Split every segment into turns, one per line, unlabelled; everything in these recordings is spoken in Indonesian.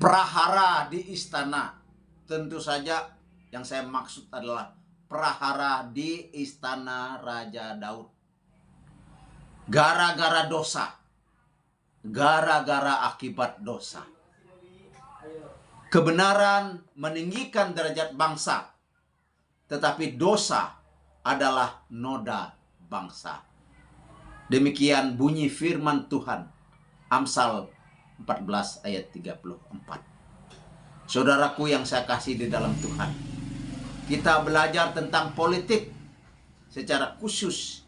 Prahara di istana. Tentu saja yang saya maksud adalah prahara di istana Raja Daud. Gara-gara dosa. Gara-gara akibat dosa. Kebenaran meninggikan derajat bangsa. Tetapi dosa adalah noda bangsa. Demikian bunyi firman Tuhan. Amsal 14 ayat 34. Saudaraku yang saya kasih di dalam Tuhan, kita belajar tentang politik, secara khusus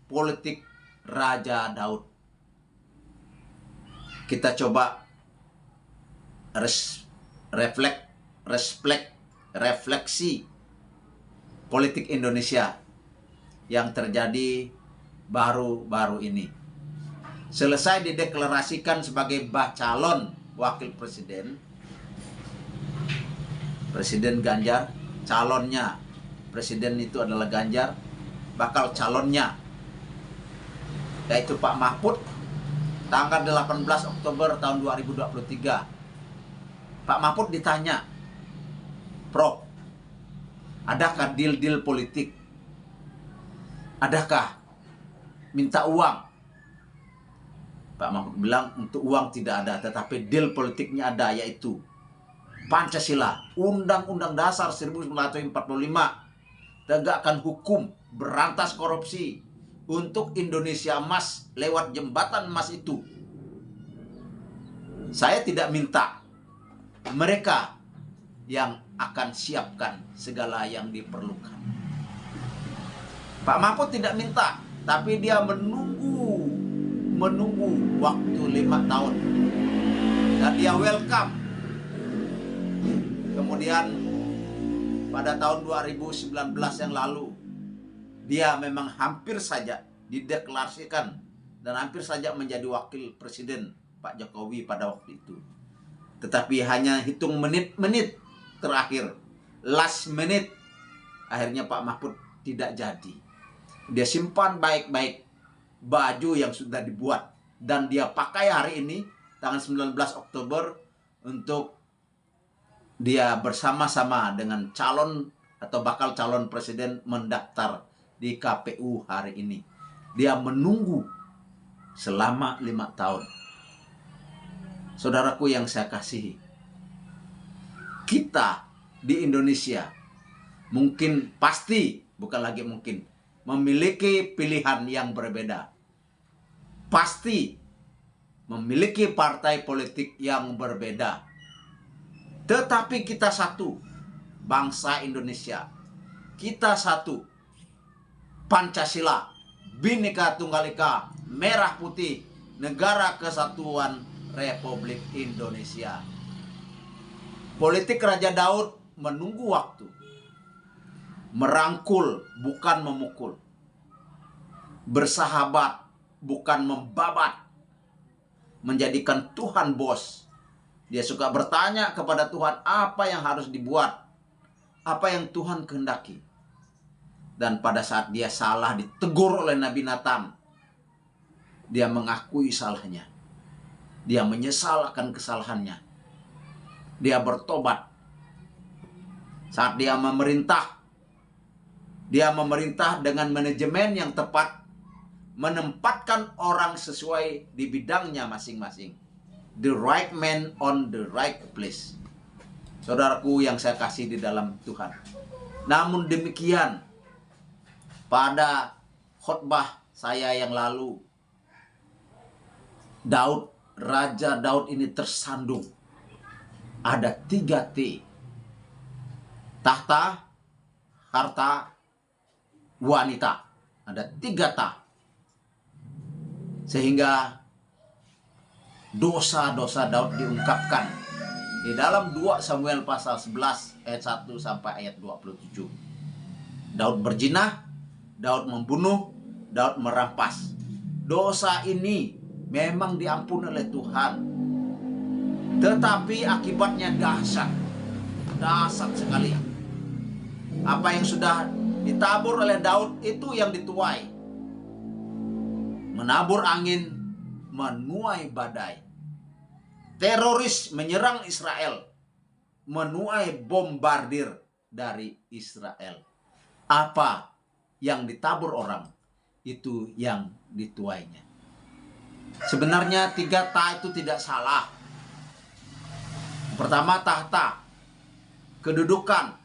politik Raja Daud. Kita coba refleksi politik Indonesia yang terjadi baru-baru ini. Selesai dideklarasikan sebagai calon wakil presiden, Presiden Ganjar, calonnya presiden itu adalah Ganjar, bakal calonnya yaitu Pak Mahfud, tanggal 18 Oktober tahun 2023. Pak Mahfud ditanya, "Prof, adakah deal-deal politik? Adakah minta uang?" Pak Mahfud bilang, untuk uang tidak ada, tetapi deal politiknya ada, yaitu Pancasila, Undang-Undang Dasar 1945, tegakkan hukum, berantas korupsi, untuk Indonesia emas lewat jembatan emas itu. Saya tidak minta, mereka yang akan siapkan segala yang diperlukan. Pak Mahfud tidak minta, tapi dia menunggu waktu 5 tahun. Dan dia welcome. Kemudian pada tahun 2019 yang lalu, dia memang hampir saja dideklarasikan dan hampir saja menjadi wakil presiden Pak Jokowi pada waktu itu. Tetapi hanya hitung menit-menit terakhir, last minute, akhirnya Pak Mahfud tidak jadi. Dia simpan baik-baik baju yang sudah dibuat dan dia pakai hari ini, tanggal 19 Oktober, untuk dia bersama-sama dengan calon atau bakal calon presiden mendaftar di KPU hari ini. Dia menunggu selama 5 tahun. Saudaraku yang saya kasihi, kita di Indonesia mungkin, pasti, bukan lagi mungkin, memiliki pilihan yang berbeda. Pasti memiliki partai politik yang berbeda. Tetapi kita satu, bangsa Indonesia. Kita satu, Pancasila, Bhinneka Tunggal Ika, merah putih, Negara Kesatuan Republik Indonesia. Politik Raja Daud menunggu waktu. Merangkul, bukan memukul. Bersahabat, bukan membabat. Menjadikan Tuhan bos. Dia suka bertanya kepada Tuhan apa yang harus dibuat, apa yang Tuhan kehendaki. Dan pada saat dia salah, ditegur oleh Nabi Nathan, dia mengakui salahnya. Dia menyesal akan kesalahannya. Dia bertobat. Saat dia memerintah dengan manajemen yang tepat, menempatkan orang sesuai di bidangnya masing-masing. The right man on the right place. Saudaraku yang saya kasih di dalam Tuhan. Namun demikian, pada khotbah saya yang lalu, Raja Daud ini tersandung. Ada 3 T. Tahta, harta, wanita. Ada 3 T. Sehingga dosa-dosa Daud diungkapkan di dalam 2 Samuel pasal 11 ayat 1 sampai ayat 27. Daud berzina, Daud membunuh, Daud merampas. Dosa ini memang diampuni oleh Tuhan. Tetapi akibatnya dahsyat. Dahsyat sekali. Apa yang sudah ditabur oleh Daud itu yang dituai. Menabur angin, menuai badai. teroris menyerang Israel, menuai bombardir dari Israel. Apa yang ditabur orang, itu yang dituainya. Sebenarnya 3 ta itu tidak salah. Pertama, tahta, kedudukan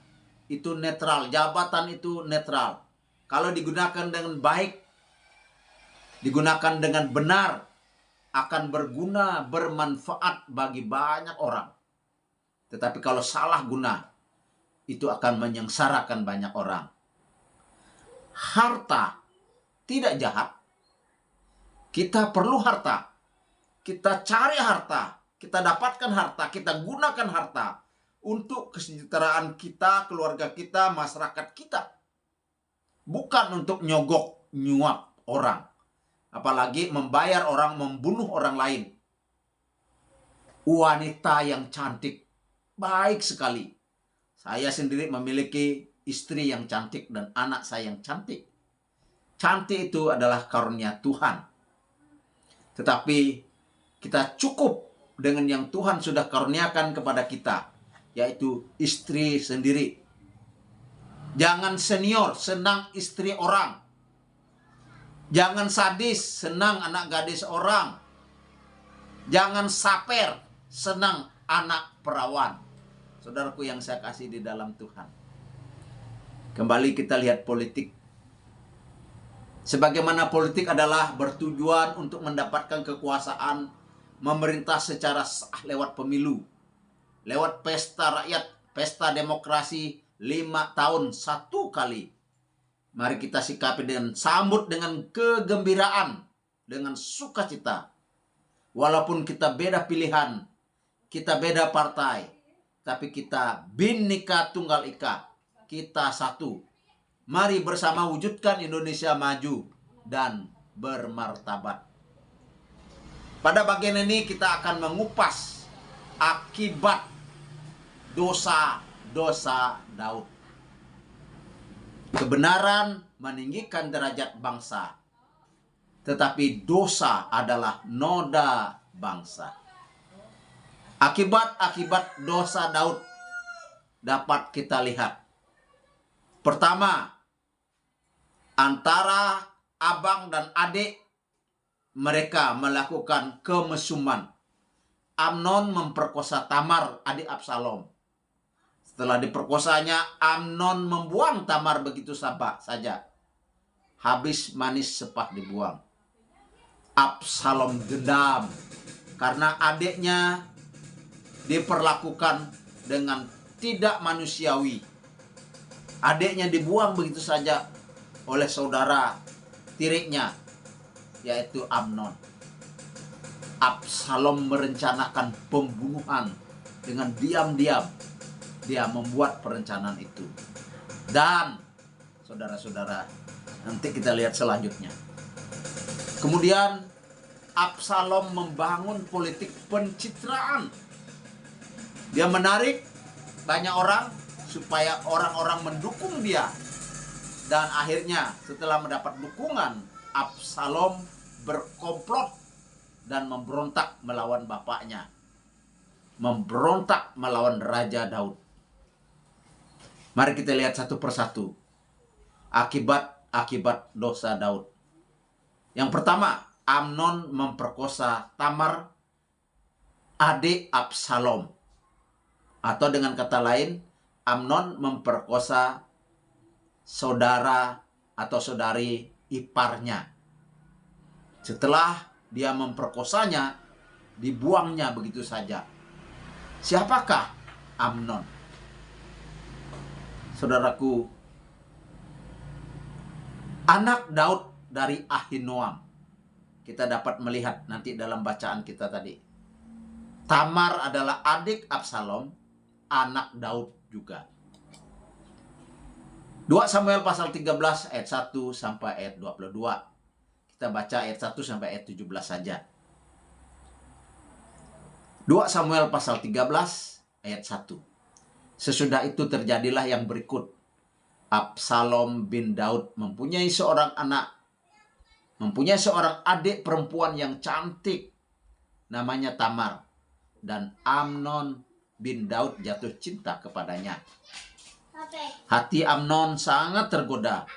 itu netral, jabatan itu netral. Kalau digunakan dengan baik, digunakan dengan benar, akan berguna, bermanfaat bagi banyak orang. Tetapi kalau salah guna, itu akan menyengsarakan banyak orang. Harta tidak jahat. Kita perlu harta. Kita cari harta. Kita dapatkan harta. Kita gunakan harta untuk kesejahteraan kita, keluarga kita, masyarakat kita. Bukan untuk nyogok, nyuap orang. Apalagi membayar orang, membunuh orang lain. Wanita yang cantik, baik sekali. Saya sendiri memiliki istri yang cantik dan anak saya yang cantik. Cantik itu adalah karunia Tuhan. Tetapi kita cukup dengan yang Tuhan sudah karuniakan kepada kita, yaitu istri sendiri. Jangan senior, senang istri orang. Jangan sadis, senang anak gadis orang. Jangan saper, senang anak perawan. Saudaraku yang saya kasih di dalam Tuhan. Kembali kita lihat politik. Sebagaimana politik adalah bertujuan untuk mendapatkan kekuasaan, memerintah secara sah lewat pemilu, lewat pesta rakyat, pesta demokrasi 5 tahun 1 kali. Mari kita sikapi dengan sambut dengan kegembiraan, dengan sukacita. Walaupun kita beda pilihan, kita beda partai, tapi kita Bhinneka Tunggal Ika, kita satu. Mari bersama wujudkan Indonesia maju dan bermartabat. Pada bagian ini kita akan mengupas akibat dosa-dosa Daud. Kebenaran meninggikan derajat bangsa, tetapi dosa adalah noda bangsa. Akibat-akibat dosa Daud dapat kita lihat. Pertama, antara abang dan adik mereka melakukan kemesuman. Amnon memperkosa Tamar, adik Absalom. Setelah diperkosanya, Amnon membuang Tamar begitu saja. Habis manis sepah dibuang. Absalom dendam karena adiknya diperlakukan dengan tidak manusiawi. Adiknya dibuang begitu saja oleh saudara tiriknya, yaitu Amnon. Absalom merencanakan pembunuhan dengan diam-diam. Dia membuat perencanaan itu. Dan saudara-saudara, nanti kita lihat selanjutnya. Kemudian Absalom membangun politik pencitraan. Dia menarik banyak orang supaya orang-orang mendukung dia. Dan akhirnya setelah mendapat dukungan, Absalom berkomplot dan memberontak melawan bapaknya. Memberontak melawan Raja Daud. Mari kita lihat satu persatu akibat dosa Daud. Yang pertama, Amnon memperkosa Tamar, adik Absalom. Atau dengan kata lain, Amnon memperkosa saudara atau saudari iparnya. Setelah dia memperkosanya, dibuangnya begitu saja. Siapakah Amnon? Saudaraku, anak Daud dari Ahinoam. Kita dapat melihat nanti dalam bacaan kita tadi. Tamar adalah adik Absalom, anak Daud juga. 2 Samuel pasal 13 ayat 1 sampai ayat 22. Kita baca ayat 1 sampai ayat 17 saja. 2 Samuel pasal 13 ayat 1. Sesudah itu terjadilah yang berikut. Absalom bin Daud mempunyai seorang adik perempuan yang cantik, namanya Tamar. dan Amnon bin Daud jatuh cinta kepadanya. Hati Amnon sangat tergoda,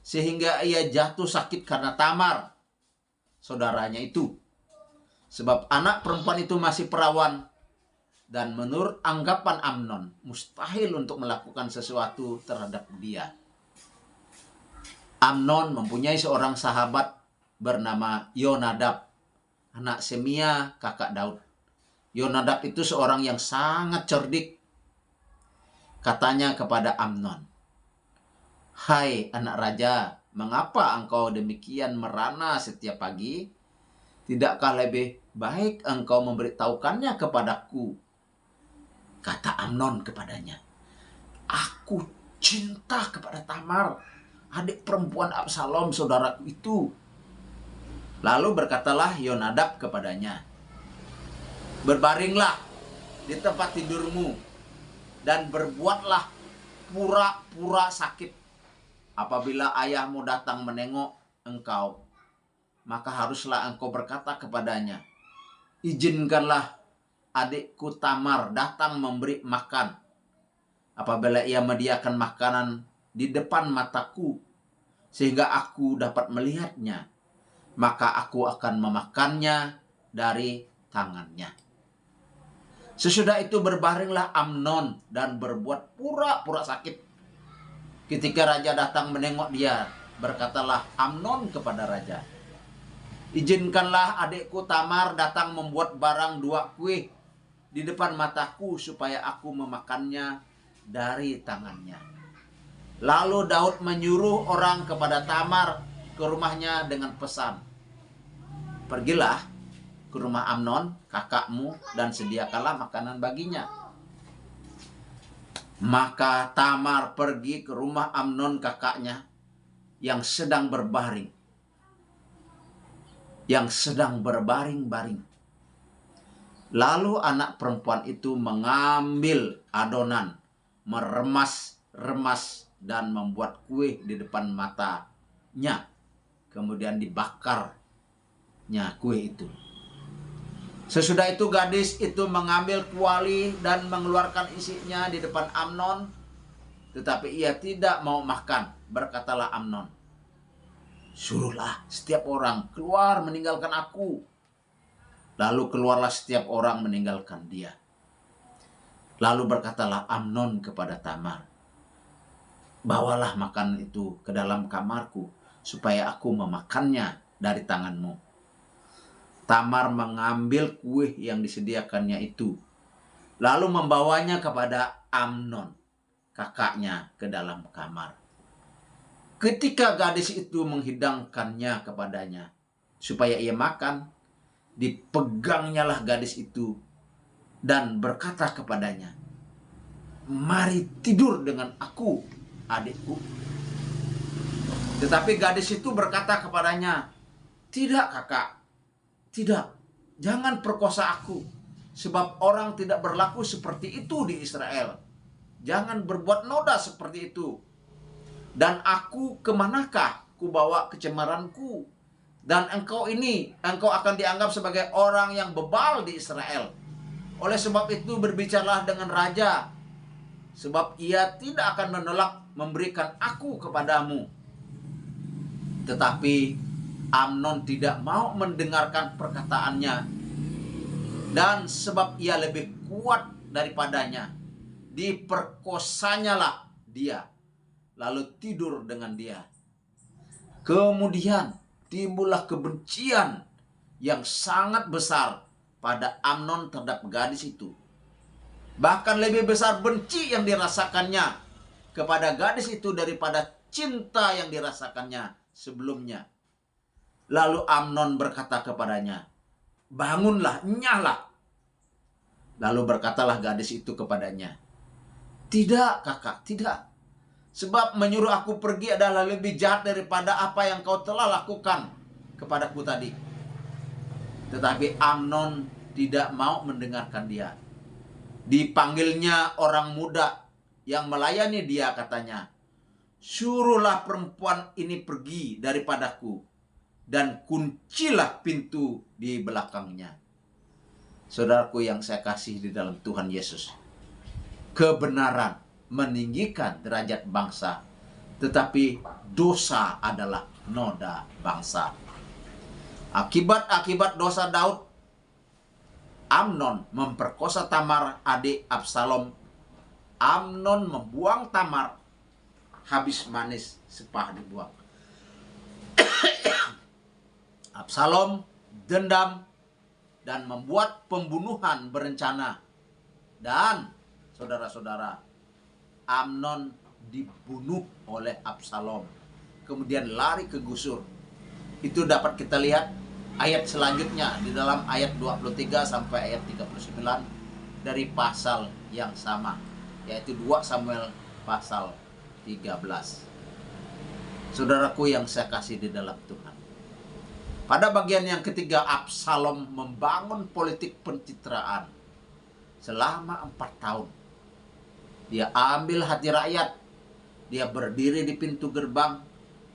sehingga ia jatuh sakit karena Tamar, saudaranya itu. Sebab anak perempuan itu masih perawan, dan menurut anggapan Amnon, mustahil untuk melakukan sesuatu terhadap dia. Amnon mempunyai seorang sahabat bernama Yonadab, anak Semia, kakak Daud. Yonadab itu seorang yang sangat cerdik. Katanya kepada Amnon, "Hai anak raja, mengapa engkau demikian merana setiap pagi? Tidakkah lebih baik engkau memberitahukannya kepadaku?" Kata Amnon kepadanya, "Aku cinta kepada Tamar, adik perempuan Absalom saudaraku itu." Lalu berkatalah Yonadab kepadanya, "Berbaringlah di tempat tidurmu dan berbuatlah pura-pura sakit. Apabila ayahmu datang menengok engkau, maka haruslah engkau berkata kepadanya, 'Izinkanlah adikku Tamar datang memberi makan.' Apabila ia menyediakan makanan di depan mataku, sehingga aku dapat melihatnya, maka aku akan memakannya dari tangannya." Sesudah itu berbaringlah Amnon dan berbuat pura-pura sakit. Ketika raja datang menengok dia, berkatalah Amnon kepada raja, "Izinkanlah adikku Tamar datang membuat barang 2 kue di depan mataku supaya aku memakannya dari tangannya." Lalu Daud menyuruh orang kepada Tamar ke rumahnya dengan pesan, "Pergilah ke rumah Amnon, kakakmu, dan sediakanlah makanan baginya." Maka Tamar pergi ke rumah Amnon kakaknya yang sedang berbaring-baring. Lalu anak perempuan itu mengambil adonan, meremas-remas dan membuat kue di depan matanya. Kemudian dibakarnya kue itu. Sesudah itu gadis itu mengambil kuali dan mengeluarkan isinya di depan Amnon. Tetapi ia tidak mau makan. Berkatalah Amnon, "Suruhlah setiap orang keluar meninggalkan aku." Lalu keluarlah setiap orang meninggalkan dia. Lalu berkatalah Amnon kepada Tamar, "Bawalah makanan itu ke dalam kamarku, supaya aku memakannya dari tanganmu." Tamar mengambil kue yang disediakannya itu, lalu membawanya kepada Amnon, kakaknya, ke dalam kamar. Ketika gadis itu menghidangkannya kepadanya, supaya ia makan, dipegangnyalah gadis itu dan berkata kepadanya, "Mari tidur dengan aku, adikku." Tetapi gadis itu berkata kepadanya, "Tidak, kakak. Tidak, jangan perkosa aku, sebab orang tidak berlaku seperti itu di Israel. Jangan berbuat noda seperti itu. Dan aku kemanakah ku bawa kecemaranku? Dan engkau akan dianggap sebagai orang yang bebal di Israel. Oleh sebab itu berbicaralah dengan raja, sebab ia tidak akan menolak memberikan aku kepadamu." Tetapi Amnon tidak mau mendengarkan perkataannya, dan sebab ia lebih kuat daripadanya, diperkosanyalah dia, lalu tidur dengan dia. Kemudian timbullah kebencian yang sangat besar pada Amnon terhadap gadis itu. Bahkan lebih besar benci yang dirasakannya kepada gadis itu daripada cinta yang dirasakannya sebelumnya. Lalu Amnon berkata kepadanya, "Bangunlah, nyahlah." Lalu berkatalah gadis itu kepadanya, "Tidak, kakak, tidak. Sebab menyuruh aku pergi adalah lebih jahat daripada apa yang kau telah lakukan kepadaku tadi." Tetapi Amnon tidak mau mendengarkan dia. Dipanggilnya orang muda yang melayani dia, katanya, "Suruhlah perempuan ini pergi daripadaku, dan kuncilah pintu di belakangnya." Saudaraku yang saya kasih di dalam Tuhan Yesus, kebenaran meninggikan derajat bangsa, tetapi dosa adalah noda bangsa. Akibat dosa Daud, Amnon memperkosa Tamar, adik Absalom. Amnon membuang Tamar, habis manis sepah dibuang. Absalom dendam dan membuat pembunuhan berencana. Dan saudara-saudara, Amnon dibunuh oleh Absalom, kemudian lari ke Gusur. Itu dapat kita lihat ayat selanjutnya di dalam ayat 23 sampai ayat 39 dari pasal yang sama, yaitu 2 Samuel pasal 13. Saudaraku yang saya kasih di dalam Tuhan, pada bagian yang ketiga, Absalom membangun politik pencitraan selama 4 tahun. Dia ambil hati rakyat, dia berdiri di pintu gerbang,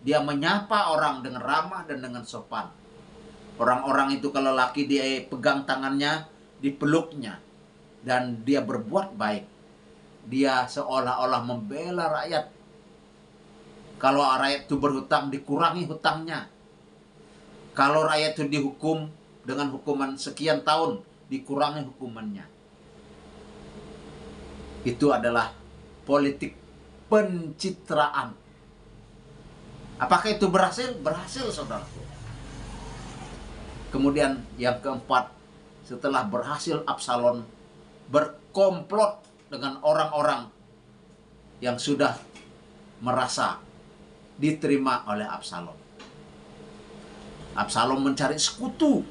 dia menyapa orang dengan ramah dan dengan sopan. Orang-orang itu kalau laki dia pegang tangannya, dipeluknya, dan dia berbuat baik. Dia seolah-olah membela rakyat. Kalau rakyat itu berhutang, dikurangi hutangnya. Kalau rakyat itu dihukum dengan hukuman sekian tahun, dikurangi hukumannya. Itu adalah politik pencitraan. Apakah itu berhasil? Berhasil, saudaraku. Kemudian yang keempat, setelah berhasil, Absalom berkomplot dengan orang-orang yang sudah merasa diterima oleh Absalom. Absalom mencari sekutu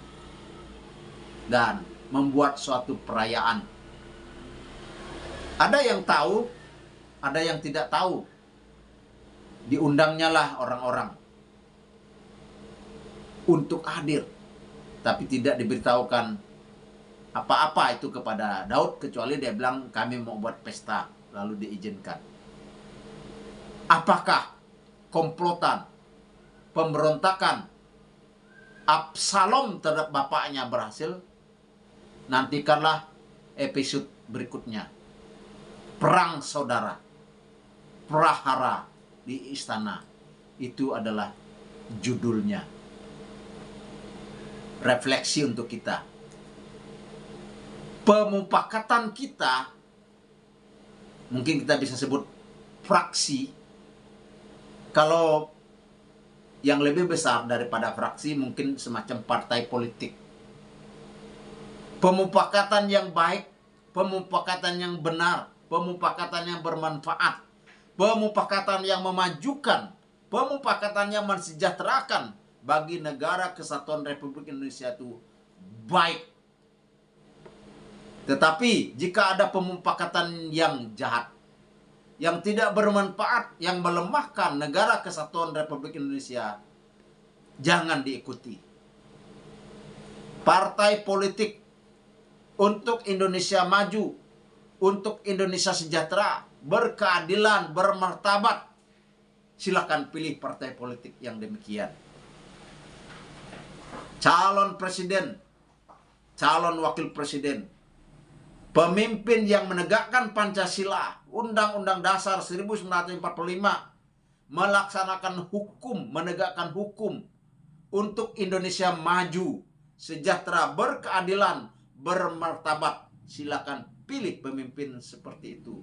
dan membuat suatu perayaan. Ada yang tahu, ada yang tidak tahu. Diundangnya lah orang-orang untuk hadir, tapi tidak diberitahukan apa-apa itu kepada Daud, kecuali dia bilang kami mau buat pesta, lalu diizinkan. Apakah komplotan, pemberontakan Absalom terhadap bapaknya berhasil? Nantikanlah episode berikutnya. Perang saudara, prahara di istana, itu adalah judulnya. Refleksi untuk kita. Pemufakatan kita, mungkin kita bisa sebut fraksi. Kalau yang lebih besar daripada fraksi, mungkin semacam partai politik. Pemufakatan yang baik, pemufakatan yang benar, pemufakatan yang bermanfaat, pemufakatan yang memajukan, pemufakatan yang mensejahterakan bagi negara kesatuan Republik Indonesia itu baik. Tetapi jika ada pemufakatan yang jahat, yang tidak bermanfaat, yang melemahkan negara kesatuan Republik Indonesia, jangan diikuti. Partai politik untuk Indonesia maju, untuk Indonesia sejahtera, berkeadilan, bermartabat, silakan pilih partai politik yang demikian. Calon presiden, calon wakil presiden, pemimpin yang menegakkan Pancasila, Undang-Undang Dasar 1945, melaksanakan hukum, menegakkan hukum untuk Indonesia maju, sejahtera, berkeadilan, bermartabat. Silakan pilih pemimpin seperti itu.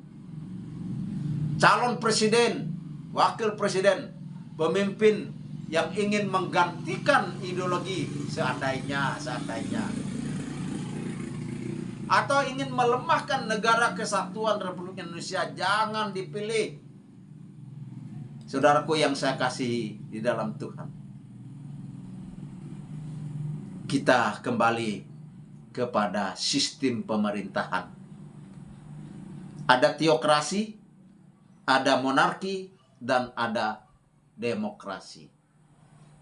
Calon presiden, wakil presiden, pemimpin yang ingin menggantikan ideologi seandainya atau ingin melemahkan negara kesatuan Republik Indonesia, jangan dipilih. Saudaraku yang saya kasihi di dalam Tuhan, kita kembali kepada sistem pemerintahan. Ada teokrasi, ada monarki, dan ada demokrasi.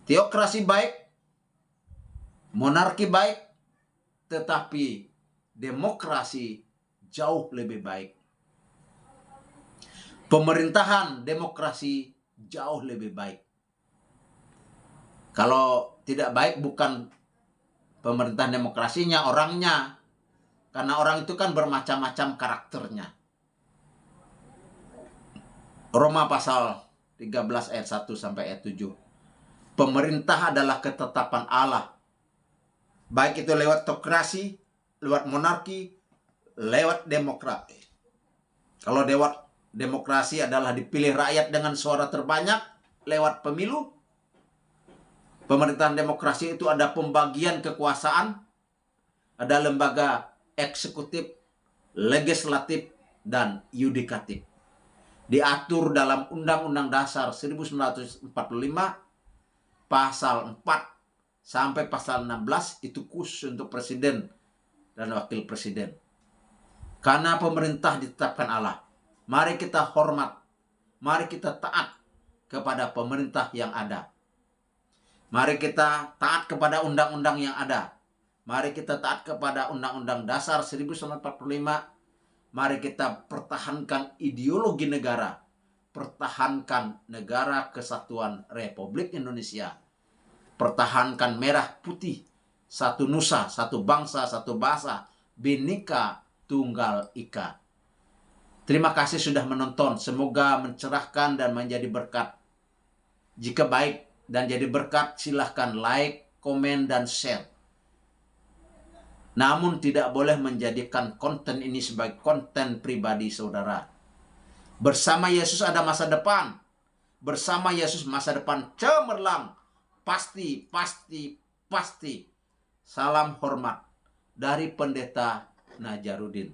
Teokrasi baik, monarki baik, tetapi demokrasi jauh lebih baik. Pemerintahan demokrasi jauh lebih baik. Kalau tidak baik bukan pemerintahan demokrasinya, orangnya. Karena orang itu kan bermacam-macam karakternya. Roma pasal 13 ayat 1 sampai ayat 7. Pemerintah adalah ketetapan Allah. Baik itu lewat teokrasi, lewat monarki, lewat demokrasi. Kalau lewat demokrasi adalah dipilih rakyat dengan suara terbanyak lewat pemilu. Pemerintahan demokrasi itu ada pembagian kekuasaan, ada lembaga eksekutif, legislatif, dan yudikatif. Diatur dalam Undang-Undang Dasar 1945 pasal 4 sampai pasal 16 itu khusus untuk presiden dan wakil presiden. Karena pemerintah ditetapkan Allah, mari kita hormat, mari kita taat kepada pemerintah yang ada. Mari kita taat kepada undang-undang yang ada. Mari kita taat kepada Undang-Undang Dasar 1945. Mari kita pertahankan ideologi negara. Pertahankan negara kesatuan Republik Indonesia. Pertahankan merah putih. Satu nusa, satu bangsa, satu bahasa. Bhinneka Tunggal Ika. Terima kasih sudah menonton. Semoga mencerahkan dan menjadi berkat. Jika baik dan jadi berkat, silahkan like, komen, dan share. Namun tidak boleh menjadikan konten ini sebagai konten pribadi saudara. Bersama Yesus ada masa depan. Bersama Yesus masa depan cemerlang. Pasti, pasti, pasti. Salam hormat dari Pendeta Najarudin.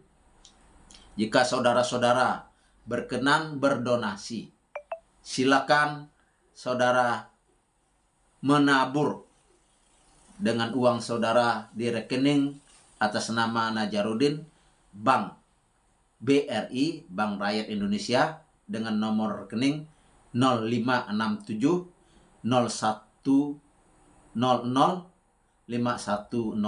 Jika saudara-saudara berkenan berdonasi, silakan saudara menabur dengan uang saudara di rekening atas nama Najarudin, Bank BRI, Bank Rakyat Indonesia, dengan nomor rekening 0567 0100 5100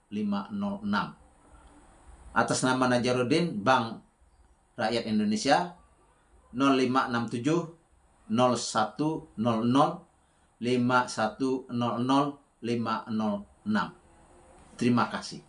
506. Atas nama Najarudin, Bank Rakyat Indonesia, 0567 0100 5100 506. Terima kasih.